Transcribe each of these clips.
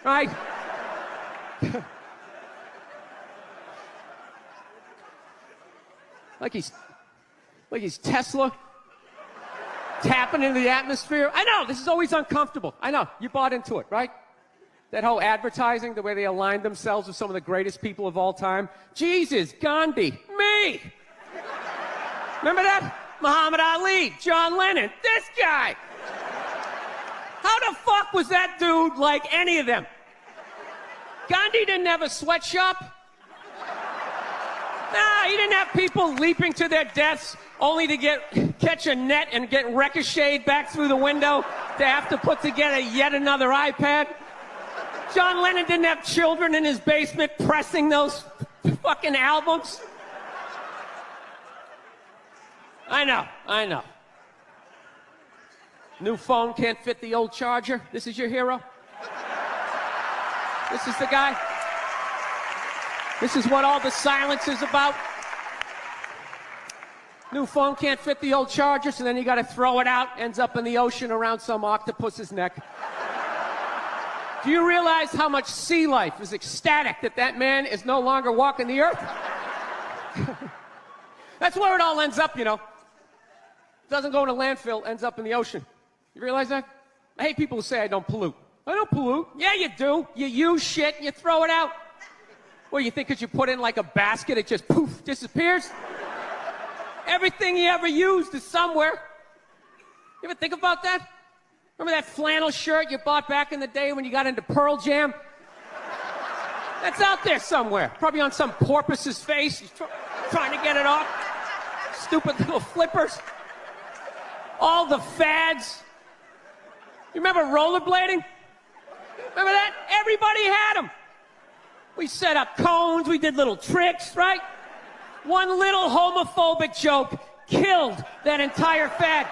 right? like he's Tesla, tapping into the atmosphere. I know, this is always uncomfortable. I know, you bought into it, right? That whole advertising, the way they aligned themselves with some of the greatest people of all time. Jesus, Gandhi, me. Remember that? Muhammad Ali, John Lennon, this guy. How the fuck was that dude like any of them? Gandhi didn't have a sweatshop. Nah, he didn't have people leaping to their deaths only to catch a net and get ricocheted back through the window to have to put together yet another iPad. John Lennon didn't have children in his basement pressing those fucking albums. I know. New phone can't fit the old charger. This is your hero? This is the guy? This is what all the silence is about? New phone can't fit the old charger, so then you gotta throw it out, ends up in the ocean around some octopus's neck. Do you realize how much sea life is ecstatic that man is no longer walking the earth? That's where it all ends up, you know. It doesn't go in a landfill, ends up in the ocean. You realize that? I hate people who say I don't pollute. I don't pollute. Yeah, you do. You use shit and you throw it out. Well, you think because you put it in like a basket, it just poof, disappears? Everything you ever used is somewhere. You ever think about that? Remember that flannel shirt you bought back in the day when you got into Pearl Jam? That's out there somewhere. Probably on some porpoise's face. He's trying to get it off. Stupid little flippers. All the fads. You remember rollerblading? Remember that? Everybody had them. We set up cones, we did little tricks, right? One little homophobic joke killed that entire fad.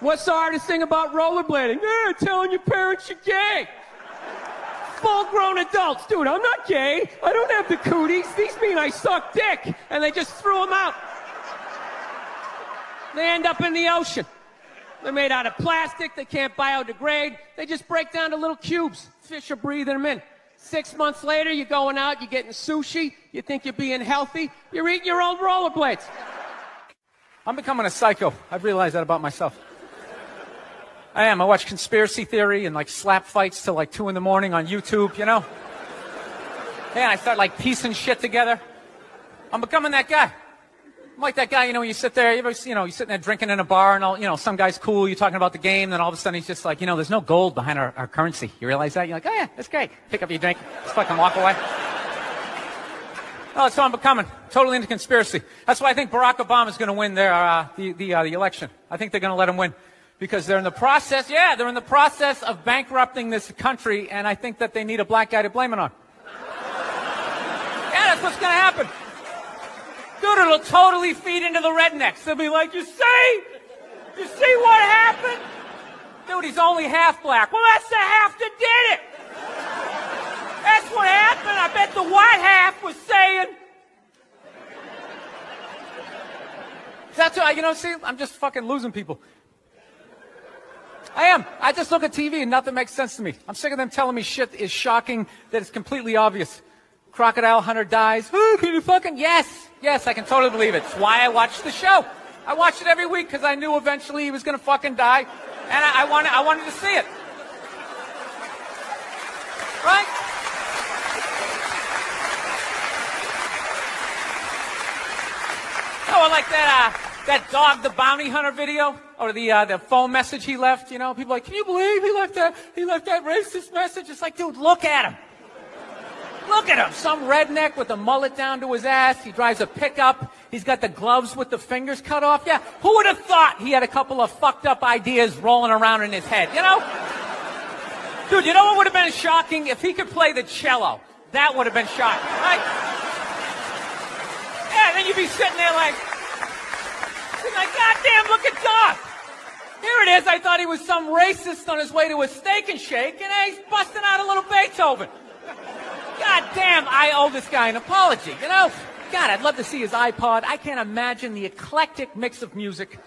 What's the hardest thing about rollerblading? Telling your parents you're gay. Full-grown adults. Dude, I'm not gay. I don't have the cooties. These mean I suck dick. And they just threw them out. They end up in the ocean. They're made out of plastic. They can't biodegrade. They just break down to little cubes. Fish are breathing them in. 6 months later, you're going out, you're getting sushi. You think you're being healthy. You're eating your own rollerblades. I'm becoming a psycho. I've realized that about myself. I am. I watch conspiracy theory and like slap fights till like 2 a.m. on YouTube, you know? Yeah, I start like piecing shit together. I'm becoming that guy. I'm like that guy, you know, when you sit there, you're sitting there drinking in a bar and all, you know, some guy's cool, you're talking about the game, then all of a sudden he's just like, you know, there's no gold behind our currency. You realize that? You're like, oh yeah, that's great. Pick up your drink, just fucking walk away. Oh, that's what I'm becoming. Totally into conspiracy. That's why I think Barack Obama's going to win the election. I think they're going to let him win. Because they're in the process of bankrupting this country, and I think that they need a black guy to blame it on. Yeah, that's what's going to happen. Dude, it'll totally feed into the rednecks. They'll be like, you see what happened? Dude, he's only half black. Well, that's the half that did it. That's what happened. I bet the white half was saying. That's what, you know, see, I'm just fucking losing people. I am. I just look at TV and nothing makes sense to me. I'm sick of them telling me shit is shocking that it's completely obvious. Crocodile hunter dies. Oh, can you fucking... Yes, I can totally believe it. It's why I watched the show. I watched it every week because I knew eventually he was going to fucking die. And I wanted to see it. Right? Oh, I like that dog, the bounty hunter video, or the phone message he left. You know, people are like, can you believe he left that racist message? It's like, dude, look at him. Look at him. Some redneck with a mullet down to his ass. He drives a pickup. He's got the gloves with the fingers cut off. Yeah, who would have thought he had a couple of fucked up ideas rolling around in his head, you know? Dude, you know what would have been shocking? If he could play the cello. That would have been shocking, right? Yeah, then you'd be sitting there like, goddamn, look at Doc. Here it is. I thought he was some racist on his way to a steak and shake, and he's busting out a little Beethoven. God damn, I owe this guy an apology, you know? God, I'd love to see his iPod. I can't imagine the eclectic mix of music.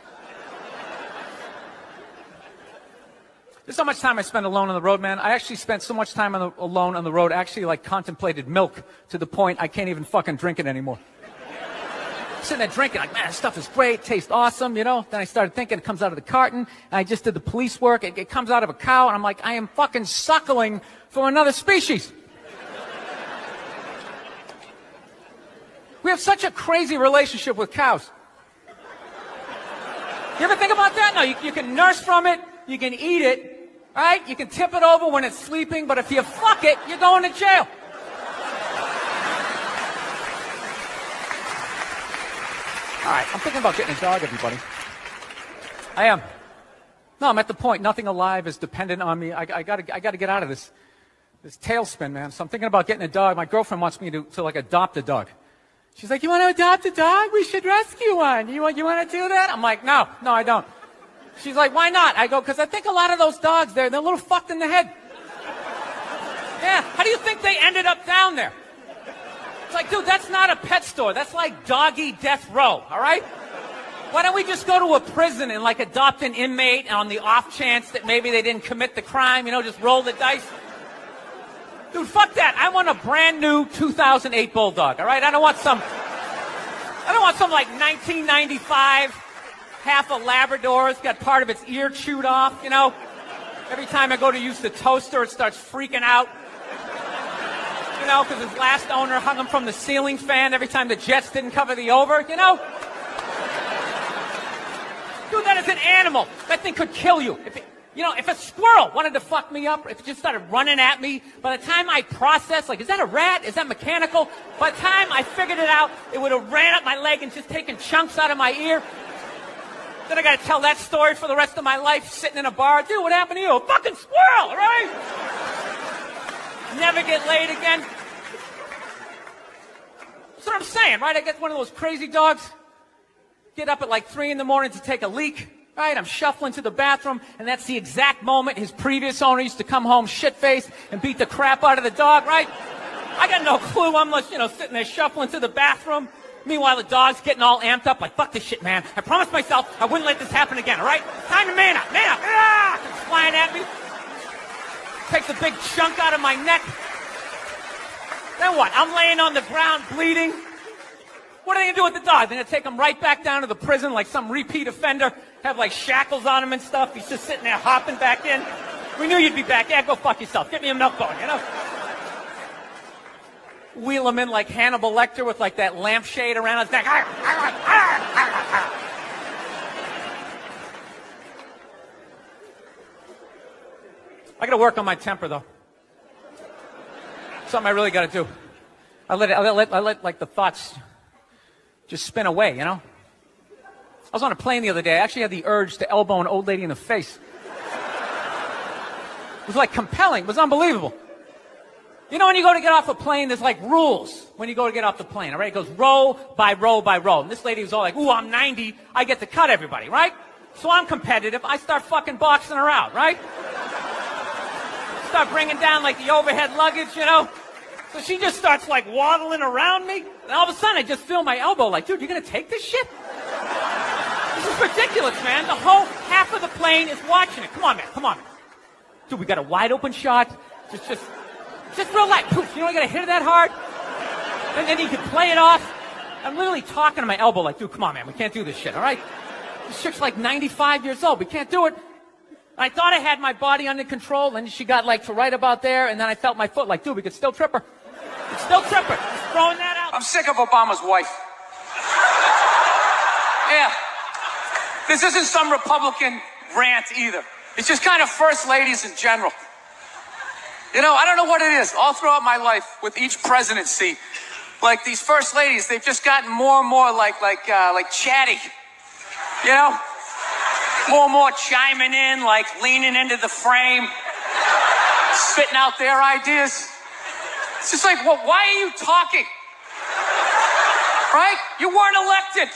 There's so much time I spend alone on the road, man. I actually spent so much time alone on the road, I actually like contemplated milk to the point I can't even fucking drink it anymore. Sitting there drinking, like, man, this stuff is great, tastes awesome, you know? Then I started thinking, it comes out of the carton, and I just did the police work, it comes out of a cow, and I'm like, I am fucking suckling for another species. We have such a crazy relationship with cows. You ever think about that? No, you can nurse from it, you can eat it, right? You can tip it over when it's sleeping, but if you fuck it, you're going to jail. All right, I'm thinking about getting a dog, everybody. I am. No, I'm at the point. Nothing alive is dependent on me. I gotta get out of this tailspin, man. So I'm thinking about getting a dog. My girlfriend wants me to like adopt a dog. She's like, you want to adopt a dog? We should rescue one. You want to do that? I'm like, no, I don't. She's like, why not? I go, because I think a lot of those dogs they're a little fucked in the head. Yeah. How do you think they ended up down there? It's like, dude, that's not a pet store. That's like doggy death row, all right? Why don't we just go to a prison and like adopt an inmate on the off chance that maybe they didn't commit the crime, you know, just roll the dice? Dude, fuck that. I want a brand new 2008 Bulldog, all right? I don't want some like 1995, half a Labrador. It's got part of its ear chewed off, you know? Every time I go to use the toaster, it starts freaking out. You know, because his last owner hung him from the ceiling fan every time the Jets didn't cover the over, you know? Dude, that is an animal. That thing could kill you. If a squirrel wanted to fuck me up, if it just started running at me, by the time I processed, like, is that a rat? Is that mechanical? By the time I figured it out, it would have ran up my leg and just taken chunks out of my ear. Then I got to tell that story for the rest of my life, sitting in a bar. Dude, what happened to you? A fucking squirrel, right? Never get laid again. That's what I'm saying, right? I get one of those crazy dogs, get up at like 3 in the morning to take a leak, right? I'm shuffling to the bathroom, and that's the exact moment his previous owner used to come home shit-faced and beat the crap out of the dog, right? I got no clue. I'm just, sitting there shuffling to the bathroom. Meanwhile, the dog's getting all amped up, like, fuck this shit, man. I promised myself I wouldn't let this happen again, all right? Time to man up, man up. Ah! It's flying at me. Takes a big chunk out of my neck. Then what? I'm laying on the ground bleeding. What are they going to do with the dog? They're going to take him right back down to the prison like some repeat offender, have like shackles on him and stuff. He's just sitting there hopping back in. We knew you'd be back. Yeah, go fuck yourself. Get me a milk bone, you know? Wheel him in like Hannibal Lecter with like that lampshade around his neck. I got to work on my temper, though. Something I really got to do. I let like the thoughts just spin away, you know? I was on a plane the other day. I actually had the urge to elbow an old lady in the face. It was like compelling. It was unbelievable. You know, when you go to get off a plane, there's like rules when you go to get off the plane, all right? It goes row by row by row. And this lady was all like, ooh, I'm 90. I get to cut everybody, right? So I'm competitive. I start fucking boxing her out, right? Start bringing down like the overhead luggage, you know? So she just starts like waddling around me. And all of a sudden I just feel my elbow like, dude, you're going to take this shit? This is ridiculous, man. The whole half of the plane is watching it. Come on, man. Come on. Dude, we got a wide open shot. Just real light. Poof. You know, I got to hit it that hard. And then you can play it off. I'm literally talking to my elbow like, dude, come on, man. We can't do this shit, all right? This chick's like 95 years old. We can't do it. I thought I had my body under control, and she got like to right about there, and then I felt my foot like, dude, we could still trip her. We could still trip her. Just throwing that out. I'm sick of Obama's wife. Yeah. This isn't some Republican rant either. It's just kind of first ladies in general. You know, I don't know what it is. All throughout my life, with each presidency, like these first ladies, they've just gotten more and more like chatty. You know? More and more chiming in, like leaning into the frame, spitting out their ideas. It's just like, well, why are you talking? Right? You weren't elected.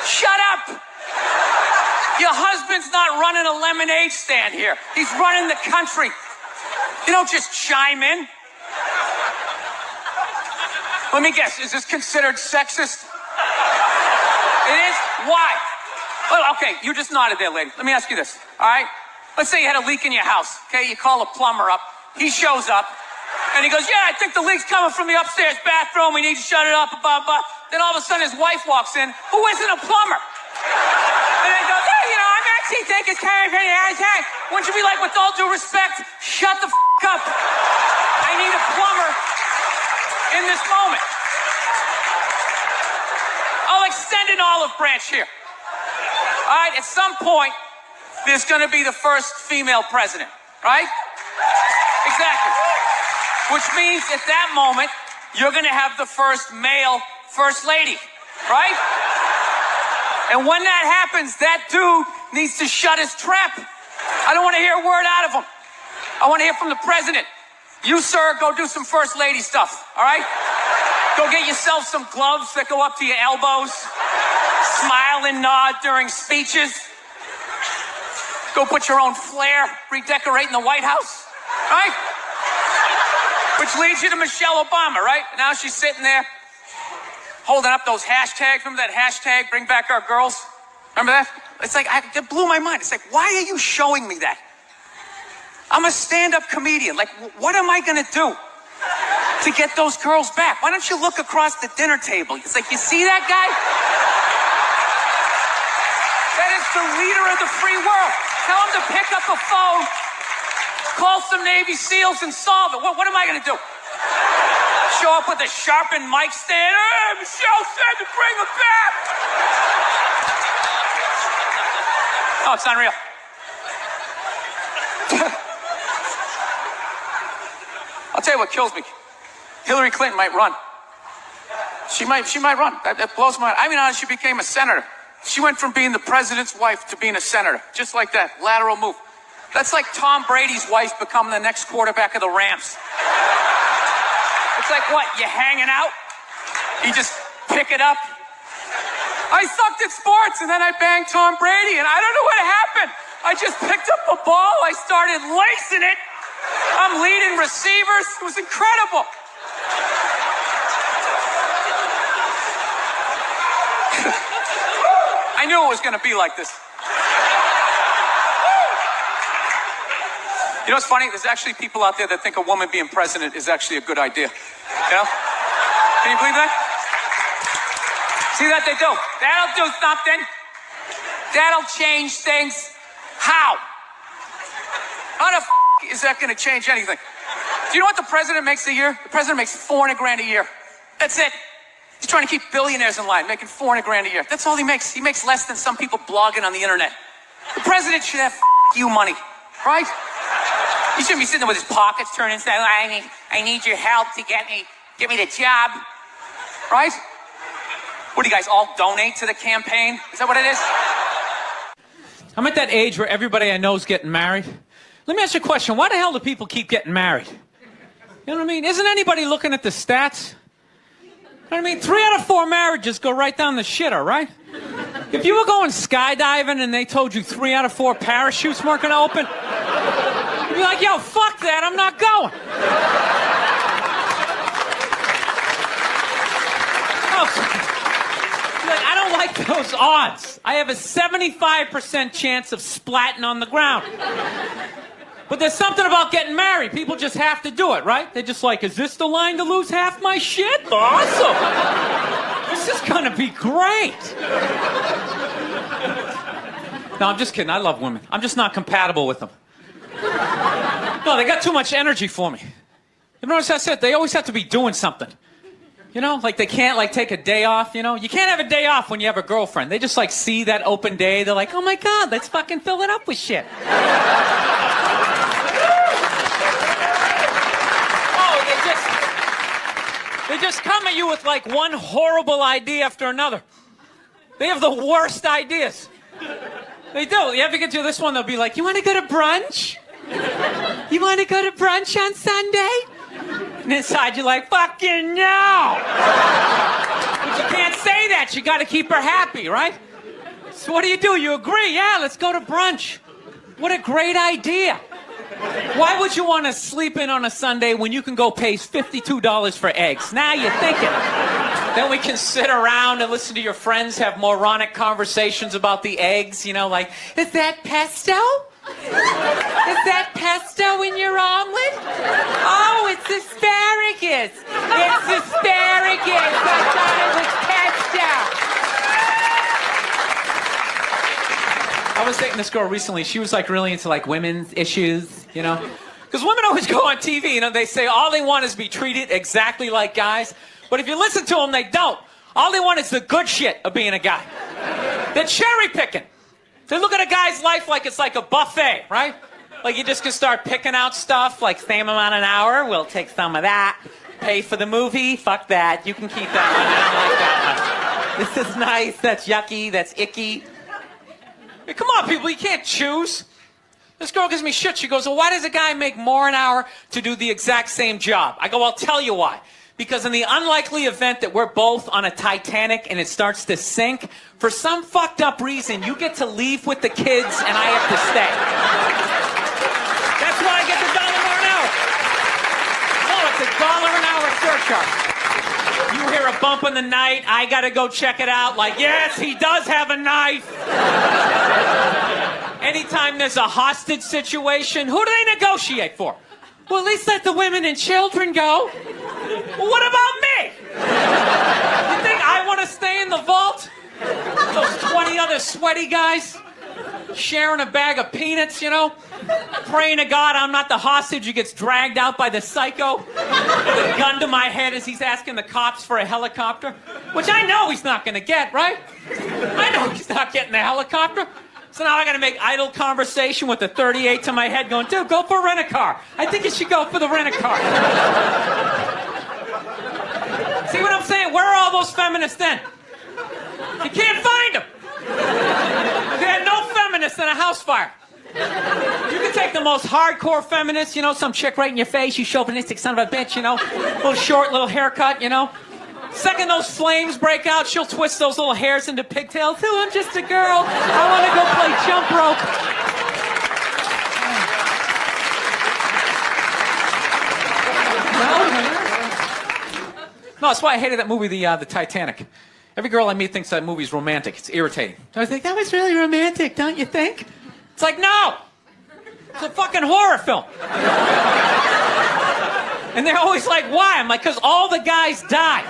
Shut up. Your husband's not running a lemonade stand here. He's running the country. You don't just chime in. Let me guess, is this considered sexist? It is? Why? Well, okay, you just nodded there, lady. Let me ask you this, all right? Let's say you had a leak in your house, okay? You call a plumber up. He shows up, and he goes, yeah, I think the leak's coming from the upstairs bathroom. We need to shut it up, blah, blah. Then all of a sudden his wife walks in, who isn't a plumber. And he goes, hey, you know, I'm actually thinking it's kind of Wouldn't you be like, with all due respect, shut the up. I need a plumber in this moment. I'll extend an olive branch here. All right, at some point, there's going to be the first female president, right? Exactly. Which means at that moment, you're going to have the first male first lady, right? And when that happens, that dude needs to shut his trap. I don't want to hear a word out of him. I want to hear from the president. You, sir, go do some first lady stuff, all right? Go get yourself some gloves that go up to your elbows. Smile and nod during speeches. Go put your own flair redecorating the White House, right? Which leads you to Michelle Obama, right? Now she's sitting there holding up those hashtags. Remember that hashtag, bring back our girls? Remember that? It's like, it blew my mind. It's like, why are you showing me that? I'm a stand-up comedian. Like, what am I going to do to get those girls back? Why don't you look across the dinner table? It's like, you see that guy? That is the leader of the free world. Tell him to pick up a phone, call some Navy SEALs and solve it. What am I going to do? Show up with a sharpened mic stand? Hey, Michelle said to bring him back. Oh, it's unreal. I'll tell you what kills me. Hillary Clinton might run. She might run. That blows my mind. I mean, she became a senator. She went from being the president's wife to being a senator. Just like that. Lateral move. That's like Tom Brady's wife becoming the next quarterback of the Rams. It's like, what, you hanging out? You just pick it up? I sucked at sports, and then I banged Tom Brady, and I don't know what happened. I just picked up a ball. I started lacing it. I'm leading receivers. It was incredible. I knew it was going to be like this. You know what's funny? There's actually people out there that think a woman being president is actually a good idea. You know? Can you believe that? See that they do? That'll do something. That'll change things. How? How the is that going to change anything? Do you know what the president makes a year? The president makes $400,000 a year. That's it. He's trying to keep billionaires in line, making $400,000 a year. That's all he makes. He makes less than some people blogging on the internet. The president should have you money, right? He shouldn't be sitting there with his pockets turned inside. I need your help to get me the job, right? What do you guys all donate to the campaign? Is that what it is? I'm at that age where everybody I know is getting married. Let me ask you a question. Why the hell do people keep getting married? You know what I mean? Isn't anybody looking at the stats? You know what I mean? 3 out of 4 marriages go right down the shitter, right? If you were going skydiving and they told you 3 out of 4 parachutes weren't going to open, you'd be like, yo, fuck that, I'm not going. Like, I don't like those odds. I have a 75% chance of splatting on the ground. But there's something about getting married. People just have to do it, right? They're just like, is this the line to lose half my shit? Awesome. This is going to be great. No, I'm just kidding. I love women. I'm just not compatible with them. No, they got too much energy for me. You notice I said they always have to be doing something. You know, like they can't like take a day off, you know? You can't have a day off when you have a girlfriend. They just like see that open day. They're like, oh my God, let's fucking fill it up with shit. They just come at you with like one horrible idea after another. They have the worst ideas. They do. You ever get to this one, they'll be like, you want to go to brunch? You want to go to brunch on Sunday? And inside you're like, fucking no! But you can't say that. You got to keep her happy, right? So what do? You agree? Yeah, let's go to brunch. What a great idea. Why would you want to sleep in on a Sunday when you can go pay $52 for eggs? Now you're thinking. Then we can sit around and listen to your friends have moronic conversations about the eggs, you know, like, is that pesto? Is that pesto in your omelet? Oh, it's asparagus. It's asparagus. I thought it was pesto. I was dating this girl recently. She was like really into like women's issues, you know? Because women always go on TV, you know, they say all they want is to be treated exactly like guys. But if you listen to them, they don't. All they want is the good shit of being a guy. They're cherry picking. They look at a guy's life like it's like a buffet, right? Like you just can start picking out stuff, like same amount an hour, we'll take some of that. Pay for the movie, fuck that. You can keep that one, I don't like that one. This is nice, that's yucky, that's icky. Hey, come on, people, you can't choose. This girl gives me shit. She goes, well, why does a guy make more an hour to do the exact same job? I go, I'll tell you why. Because in the unlikely event that we're both on a Titanic and it starts to sink, for some fucked up reason, you get to leave with the kids and I have to stay. That's why I get the $1 more an hour. No, it's $1 an hour surcharge. You hear a bump in the night, I gotta go check it out. Like, yes, he does have a knife. Anytime there's a hostage situation, who do they negotiate for? Well, at least let the women and children go. Well, what about me? You think I want to stay in the vault? Those 20 other sweaty guys sharing a bag of peanuts, you know? Praying to God I'm not the hostage who gets dragged out by the psycho with a gun to my head as he's asking the cops for a helicopter. Which I know he's not going to get, right? I know he's not getting the helicopter. So now I gotta make idle conversation with a 38 to my head going, dude, go for a rent-a-car. I think you should go for the rent-a-car. See what I'm saying? Where are all those feminists then? You can't find them. They had no feminists in a house fire. You can take the most hardcore feminist, you know, some chick right in your face, you chauvinistic son of a bitch, you know, little short, little haircut, you know. Second those flames break out, she'll twist those little hairs into pigtails. Oh, I'm just a girl. I want to go play jump rope. No, that's why I hated that movie, the Titanic. Every girl I meet thinks that movie's romantic. It's irritating. So I think, that was really romantic, don't you think? It's like, no! It's a fucking horror film. And they're always like, why? I'm like, because all the guys die.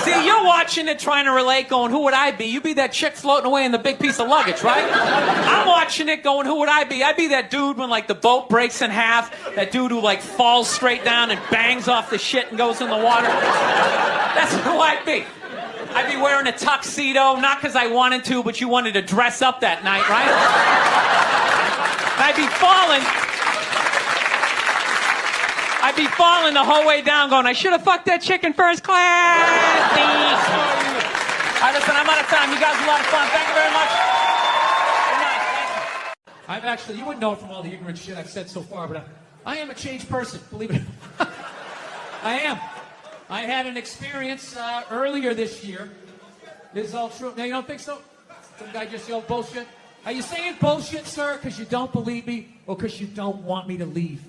See, you're watching it trying to relate, going, who would I be? You'd be that chick floating away in the big piece of luggage, right? I'm watching it going, who would I be? I'd be that dude when, like, the boat breaks in half. That dude who, like, falls straight down and bangs off the shit and goes in the water. That's who I'd be. I'd be wearing a tuxedo, not because I wanted to, but you wanted to dress up that night, right? I'd be falling the whole way down going, I should have fucked that chick in first class. All right, listen, I'm out of time. You guys are a lot of fun. Thank you very much. Good night. I've actually, you wouldn't know it from all the ignorant shit I've said so far, but I am a changed person, believe it or not. I am. I had an experience earlier this year. This is all true. Now, you don't think so? Some guy just yelled bullshit. Are you saying bullshit, sir, because you don't believe me or because you don't want me to leave?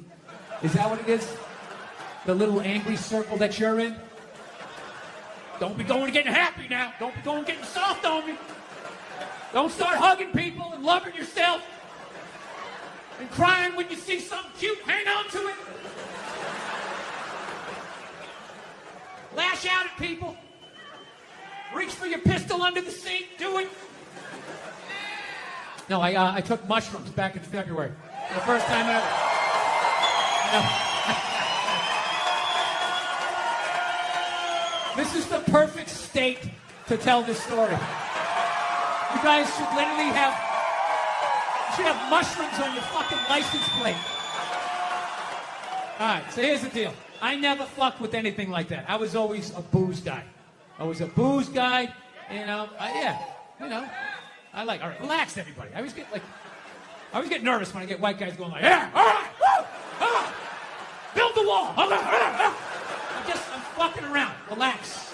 Is that what it is? The little angry circle that you're in? Don't be going and getting happy now. Don't be going and getting soft on me. Don't start hugging people and loving yourself and crying when you see something cute. Hang on to it. Lash out at people. Reach for your pistol under the seat. Do it. No, I took mushrooms back in February. For the first time ever. This is the perfect state to tell this story. You guys should literally have mushrooms on your fucking license plate. All right, so here's the deal. I never fucked with anything like that. I was always a booze guy. I was a booze guy, you know. All right, relax, everybody. I always get nervous when I get white guys going like, yeah, all right, woo, build the wall. I'm fucking around. Relax.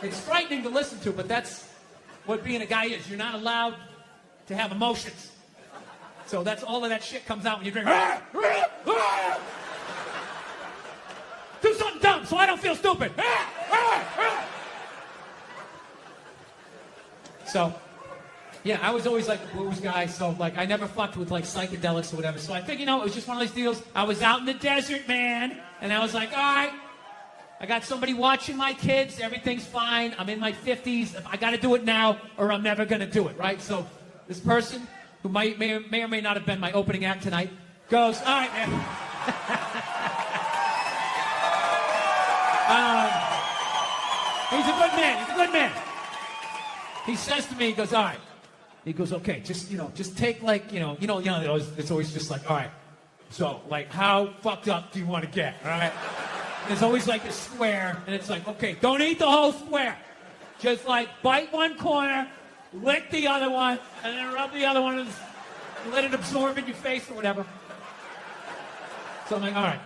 It's frightening to listen to, but that's what being a guy is. You're not allowed to have emotions. So that's all of that shit comes out when you drink. Do something dumb so I don't feel stupid. So Yeah, I was always like the blues guy, so like I never fucked with like psychedelics or whatever. So I figured, it was just one of those deals. I was out in the desert, man, and I was like, all right, I got somebody watching my kids. Everything's fine. I'm in my 50s. I got to do it now, or I'm never gonna do it, right? So this person, who may or may not have been my opening act tonight, goes, all right, man. He's a good man. He's a good man. He says to me, he goes, all right. He goes, okay, just take like, it's always just like, all right. So, like, how fucked up do you want to get, all right? There's always like a square, and it's like, okay, don't eat the whole square. Just like bite one corner, lick the other one, and then rub the other one and let it absorb in your face or whatever. So I'm like, all right.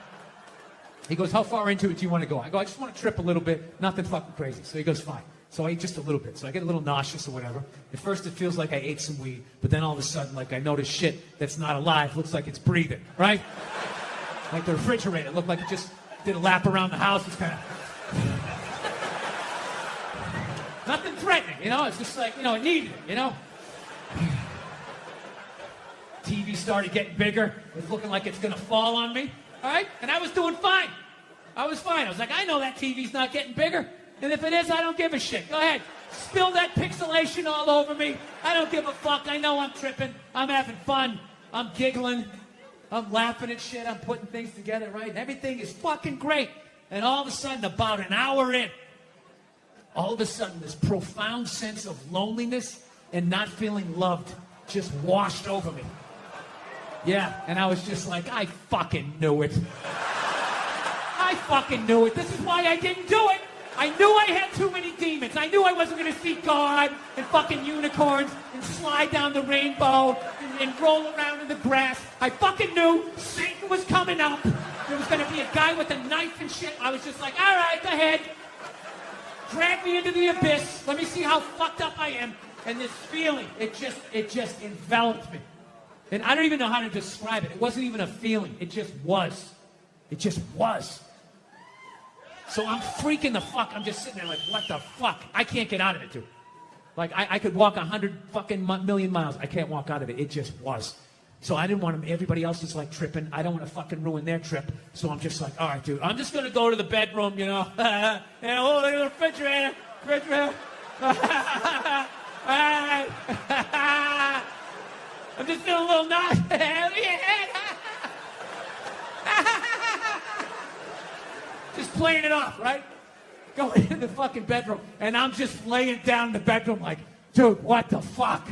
He goes, how far into it do you want to go? I go, I just want to trip a little bit, nothing fucking crazy. So he goes, fine. So I eat just a little bit. So I get a little nauseous or whatever. At first it feels like I ate some weed, but then all of a sudden, like I notice shit that's not alive, looks like it's breathing, right? Like the refrigerator, it looked like it just did a lap around the house. It's kind of... nothing threatening, It's just like, it needed it, TV started getting bigger. It was looking like it's going to fall on me. All right? And I was doing fine. I was fine. I was like, I know that TV's not getting bigger. And if it is, I don't give a shit. Go ahead. Spill that pixelation all over me. I don't give a fuck. I know I'm tripping. I'm having fun. I'm giggling. I'm laughing at shit. I'm putting things together, right? And everything is fucking great. And all of a sudden, about an hour in, all of a sudden, this profound sense of loneliness and not feeling loved just washed over me. Yeah, and I was just like, I fucking knew it. I fucking knew it. This is why I didn't do it. I knew I had too many demons. I knew I wasn't going to see God and fucking unicorns and slide down the rainbow and roll around in the grass. I fucking knew Satan was coming up. There was going to be a guy with a knife and shit. I was just like, all right, go ahead. Drag me into the abyss. Let me see how fucked up I am. And this feeling, it just enveloped me. And I don't even know how to describe it. It wasn't even a feeling. It just was. It just was. So I'm freaking the fuck. I'm just sitting there like, what the fuck? I can't get out of it, dude. Like, I could walk 100 fucking million miles. I can't walk out of it. It just was. So I didn't want everybody else is like tripping. I don't want to fucking ruin their trip. So I'm just like, all right, dude, I'm just going to go to the bedroom, oh, look at the refrigerator. I'm just feeling a little nauseous. Just playing it off, right? Going into the fucking bedroom, and I'm just laying down in the bedroom like, dude, what the fuck?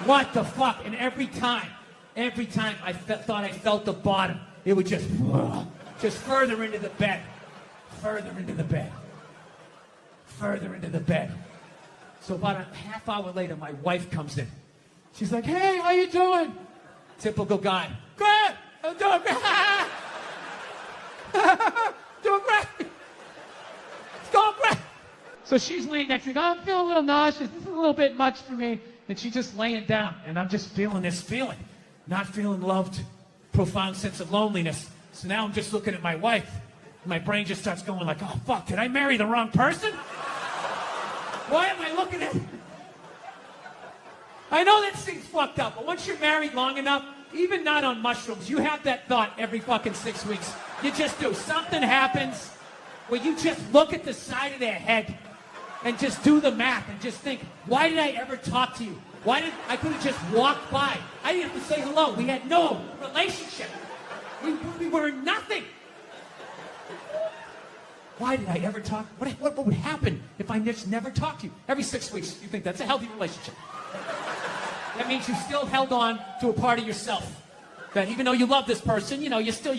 What the fuck? And every time I thought I felt the bottom, it would just further into the bed, further into the bed, further into the bed. So about a half hour later, my wife comes in. She's like, hey, how you doing? Typical guy. Good. I'm doing great. Doing great. It's going great. So she's laying next to me. I'm feeling a little nauseous. This is a little bit much for me. And she's just laying down. And I'm just feeling this feeling. Not feeling loved. Profound sense of loneliness. So now I'm just looking at my wife. And my brain just starts going like, oh, fuck, did I marry the wrong person? Why am I looking at... I know that seems fucked up, but once you're married long enough, even not on mushrooms, you have that thought every fucking 6 weeks. You just do. Something happens where you just look at the side of their head and just do the math and just think, why did I ever talk to you? I could have just walked by. I didn't have to say hello. We had no relationship. We were nothing. Why did I ever talk? What would happen if I just never talked to you? Every 6 weeks, you think that's a healthy relationship. That means you still held on to a part of yourself. That even though you love this person, you still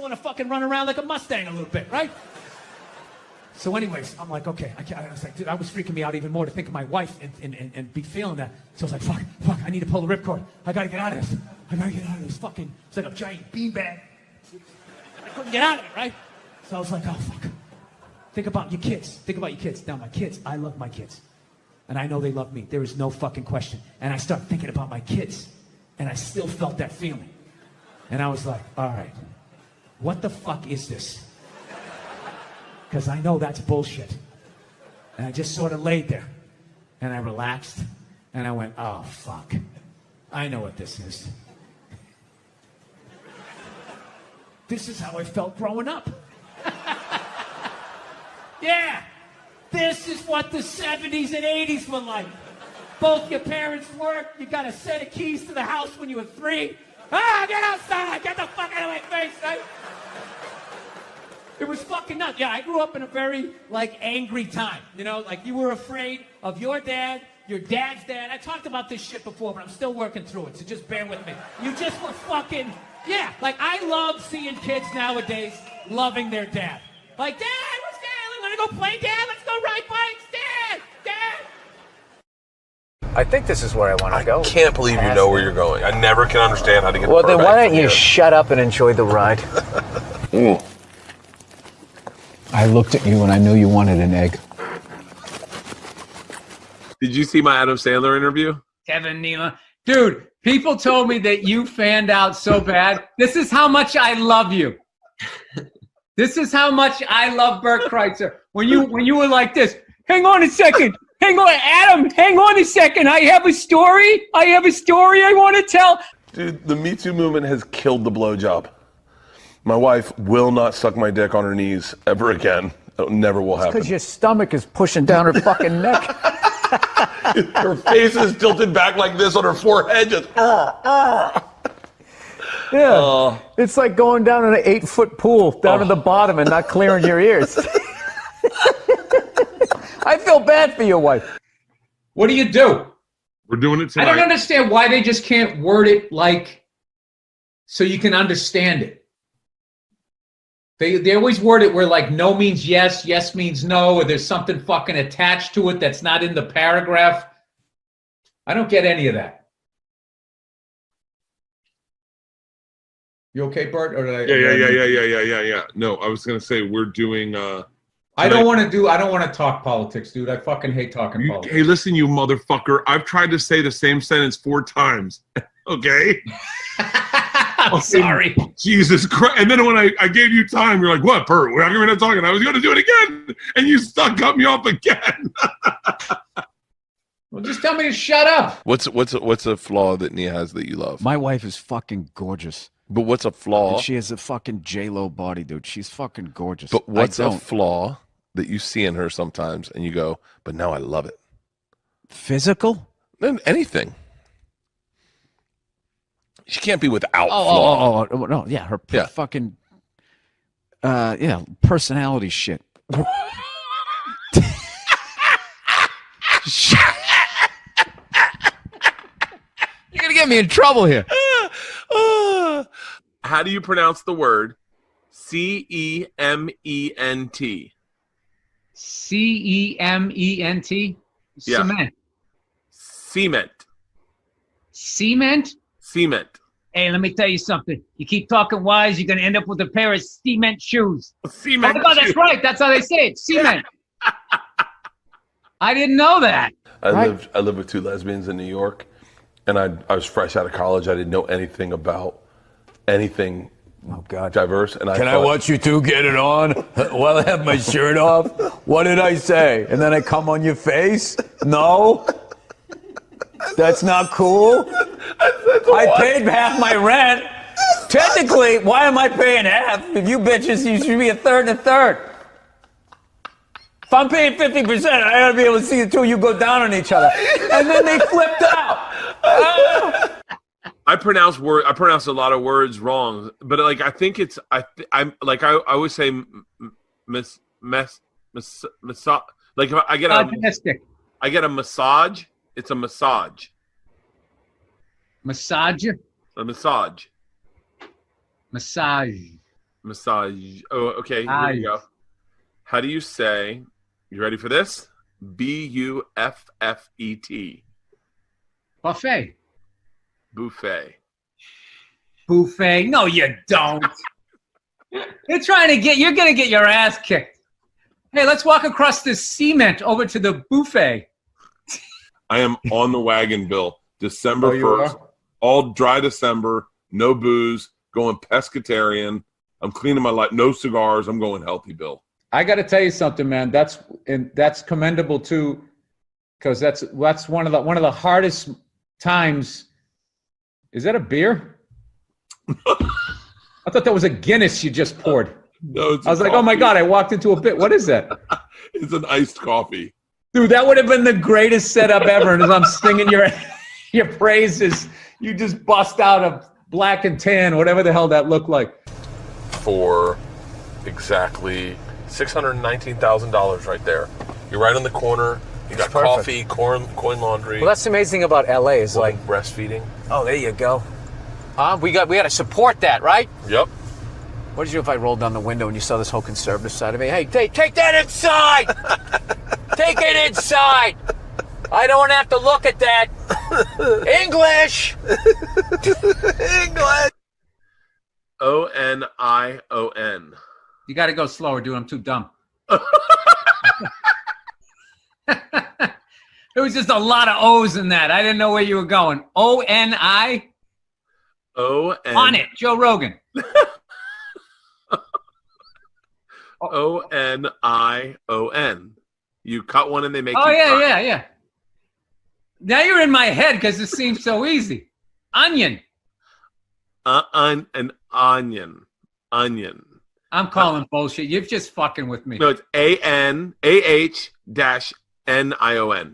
want to fucking run around like a Mustang a little bit, right? So anyways, I'm like, okay. I was like, dude, I was freaking me out even more to think of my wife and be feeling that. So I was like, fuck, I need to pull the ripcord. I got to get out of this. I got to get out of this fucking, it's like a giant beanbag. I couldn't get out of it, right? So I was like, oh, fuck. Think about your kids. Now, my kids, I love my kids. And I know they love me. There is no fucking question. And I start thinking about my kids. And I still felt that feeling. And I was like, all right, what the fuck is this? Because I know that's bullshit. And I just sort of laid there. And I relaxed. And I went, oh, fuck. I know what this is. This is how I felt growing up. Yeah. This is what the 70s and 80s were like. Both your parents worked. You got a set of keys to the house when you were 3. Ah, get outside. Get the fuck out of my face, right? It was fucking nuts. Yeah, I grew up in a very, like, angry time. You know, like, you were afraid of your dad's dad. I talked about this shit before, but I'm still working through it, so just bear with me. You just were fucking, yeah. Like, I love seeing kids nowadays loving their dad. Like, Dad, what's Dad? Want to go play, Dad? Let's go ride bikes, Dad! Dad! I think this is where I want to go. I can't believe you know where you're going. I never can understand how to get Well, the then Burr why back don't you from shut up and enjoy the ride? I looked at you and I knew you wanted an egg. Did you see my Adam Sandler interview? Kevin Nealon. Dude, people told me that you fanned out so bad. This is how much I love you. This is how much I love Bert Kreischer. When you were like this, hang on a second. Hang on, Adam, hang on a second. I have a story I want to tell. Dude, the Me Too movement has killed the blowjob. My wife will not suck my dick on her knees ever again. It never will happen. Because your stomach is pushing down her fucking neck. Her face is tilted back like this on her forehead. Just, Yeah, it's like going down in an 8-foot pool down to the bottom and not clearing your ears. I feel bad for your wife. What do you do? We're doing it tonight. I don't understand why they just can't word it like so you can understand it. They always word it where like no means yes, yes means no, or there's something fucking attached to it that's not in the paragraph. I don't get any of that. You okay, Bert? Or did I, Yeah. No, I was gonna say we're doing. I don't want to talk politics, dude. I fucking hate talking politics. Hey, listen, you motherfucker! I've tried to say the same sentence 4 times. Okay. I'm sorry. Jesus Christ! And then when I gave you time, you're like, "What, Bert? We're not talking." I was going to do it again, and you cut me off again. Well, just tell me to shut up. What's a flaw that Nia has that you love? My wife is fucking gorgeous. But what's a flaw? And she has a fucking J-Lo body, dude. She's fucking gorgeous. But what's a flaw that you see in her sometimes, and you go, "But now I love it." Physical? Anything. She can't be without flaw. Oh, no, yeah, her fucking, personality shit. You're gonna get me in trouble here. How do you pronounce the word cement? cement? Yeah. Cement. Cement? Cement. Hey, let me tell you something. You keep talking wise, you're going to end up with a pair of cement shoes. Cement. Oh, that's right. That's how they say it. Cement. I didn't know that. I lived with 2 lesbians in New York, and I was fresh out of college. I didn't know anything about anything diverse. And I watch you 2 get it on while I have my shirt off? What did I say? And then I come on your face? No? That's not cool? I paid half my rent. Technically, why am I paying half? If you bitches, you should be a third and a third. If I'm paying 50%, I gotta be able to see the 2 of you go down on each other. And then they flipped out. I pronounce a lot of words wrong, but like I think it's I always say massage. Like if I get a massage. It's a massage. Massage? A massage. Massage. Massage. Oh, okay. Here we go. How do you say? You ready for this? Buffet. Buffet. Buffet. Buffet. No, you don't. You're going to get your ass kicked. Hey, let's walk across this cement over to the buffet. I am on the wagon, Bill. December 1st. All dry December. No booze. Going pescatarian. I'm cleaning my life. No cigars. I'm going healthy, Bill. I got to tell you something, man. That's commendable too, because that's one of the hardest times. Is that a beer? I thought that was a Guinness you just poured. No, it's I was like, oh my God, I walked into a bit. What is that? It's an iced coffee. Dude, that would have been the greatest setup ever. And as I'm singing your praises, you just bust out a black and tan, whatever the hell that looked like. For exactly $619,000 right there. You're right on the corner. You got coffee, coin laundry. Well, that's the amazing thing about LA is like breastfeeding. Oh, there you go. We got to support that, right? Yep. What did you do if I rolled down the window and you saw this whole conservative side of me? Hey, take that inside! Take it inside! I don't have to look at that. English! English! O-N-I-O-N. You got to go slower, dude. I'm too dumb. There was just a lot of O's in that. I didn't know where you were going. O-N-I? O-N. On it, Joe Rogan. O-N-I-O-N. You cut one and they make you yeah. Now you're in my head because it seems so easy. Onion. An onion. Onion. I'm calling bullshit. You're just fucking with me. No, it's A-N-A-H-N-I-O-N.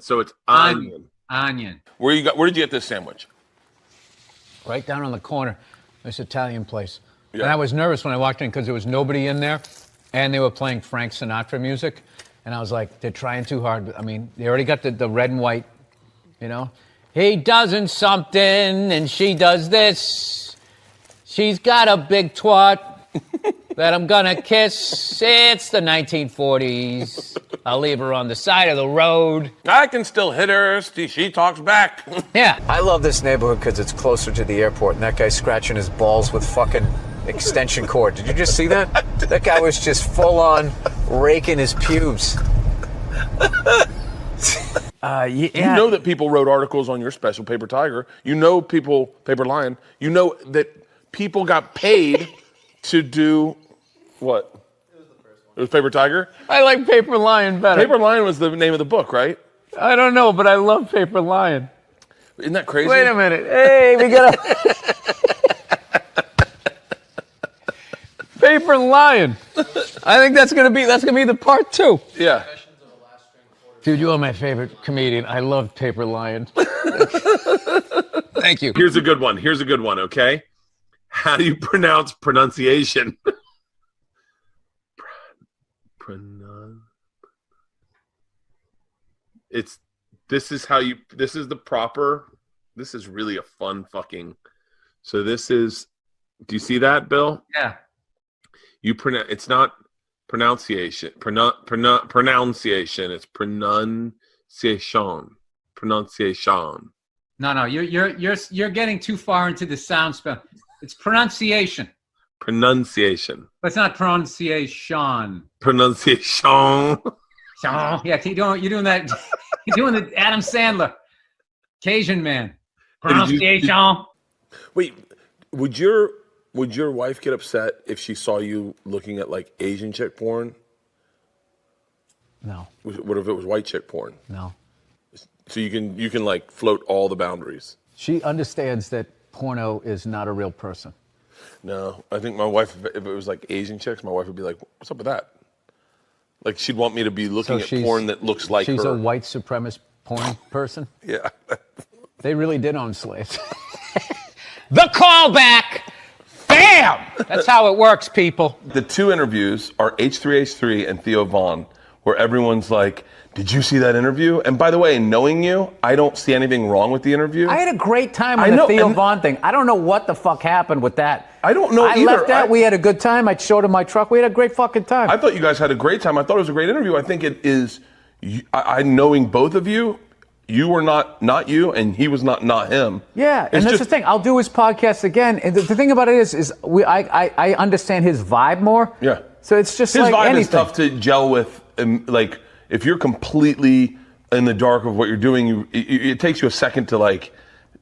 So it's onion. Onion. Where did you get this sandwich? Right down on the corner, this Italian place. Yeah. And I was nervous when I walked in because there was nobody in there, and they were playing Frank Sinatra music. And I was like, they're trying too hard. I mean, they already got the red and white, you know? He doesn't something, and she does this. She's got a big twat that I'm gonna kiss. It's the 1940s. I'll leave her on the side of the road. I can still hit her. She talks back. Yeah. I love this neighborhood because it's closer to the airport, and that guy's scratching his balls with fucking extension cord. Did you just see that? That guy was just full on raking his pubes. Yeah. You know that people wrote articles on your special, Paper Tiger. You know Paper Lion. You know that people got paid to do what? It was Paper Tiger? I like Paper Lion better. Paper Lion was the name of the book, right? I don't know, but I love Paper Lion. Isn't that crazy? Wait a minute. Hey, we got a Paper Lion. I think that's gonna be the part 2. Yeah. Dude, you are my favorite comedian. I love Paper Lion. Thank you. Here's a good one, okay? How do you pronounce pronunciation? This is really a fun fucking. So this is, do you see that, Bill? Yeah. It's not pronunciation. Pronunciation. It's pronunciation. Pronunciation. No, you're getting too far into the sound spell. It's pronunciation. Pronunciation. But it's not pronunciation. Pronunciation. Yeah, you're doing that. You're doing the Adam Sandler, Cajun man. Pronunciation. Wait, would your wife get upset if she saw you looking at like Asian chick porn? No. What if it was white chick porn? No. So you can like float all the boundaries. She understands that porno is not a real person. No, I think my wife, if it was like Asian chicks, my wife would be like, "What's up with that?" Like she'd want me to be looking at porn that looks like her. She's a white supremacist porn person? Yeah. They really did own slaves. The callback! Bam! That's how it works, people. The 2 interviews are H3H3 and Theo Vaughn, where everyone's like, "Did you see that interview?" And by the way, knowing you, I don't see anything wrong with the interview. I had a great time on the Theo Vaughn thing. I don't know what the fuck happened with that. I don't know either. I left that. We had a good time. I showed him my truck. We had a great fucking time. I thought you guys had a great time. I thought it was a great interview. I think it is. I knowing both of you, you were not you, and he was not him. Yeah, and that's the thing. I'll do his podcast again. And the thing about it is I understand his vibe more. Yeah. So it's just his like vibe anything. is tough to gel with. Like if you're completely in the dark of what you're doing, it takes you a second to like